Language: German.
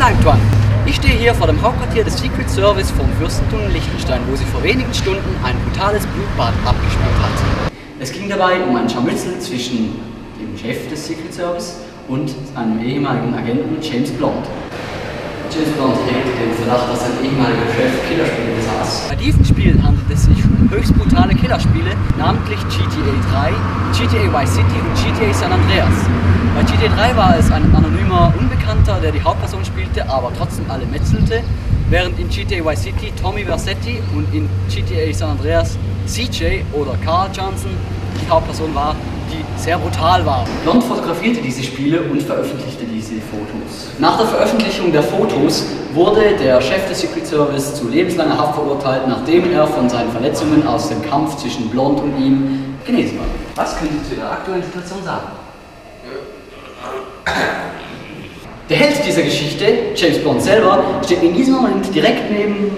Dank, Tuan. Ich stehe hier vor dem Hauptquartier des Secret Service vom Fürstentum Liechtenstein, wo sie vor wenigen Stunden ein brutales Blutbad abgespielt hat. Es ging dabei um ein Scharmützel zwischen dem Chef des Secret Service und einem ehemaligen Agenten James Blond. James Blond hegt den Verdacht, dass sein ehemaliger Chef Killerspiele besaß. Bei diesen Spielen handelt es sich um höchst brutale Killerspiele, namentlich GTA 3, GTA Vice City und GTA San Andreas. Bei GTA 3 war es ein anonymer Unbekannter, der die Hauptperson spielte, aber trotzdem alle metzelte, während in GTA Vice City Tommy Vercetti und in GTA San Andreas CJ oder Carl Johnson die Hauptperson war, die sehr brutal war. Blond fotografierte diese Spiele und veröffentlichte diese Fotos. Nach der Veröffentlichung der Fotos wurde der Chef des Secret Service zu lebenslanger Haft verurteilt, nachdem er von seinen Verletzungen aus dem Kampf zwischen Blond und ihm genesen war. Was können Sie zu Ihrer aktuellen Situation sagen? Der Held dieser Geschichte, James Blond selber, steht in diesem Moment direkt neben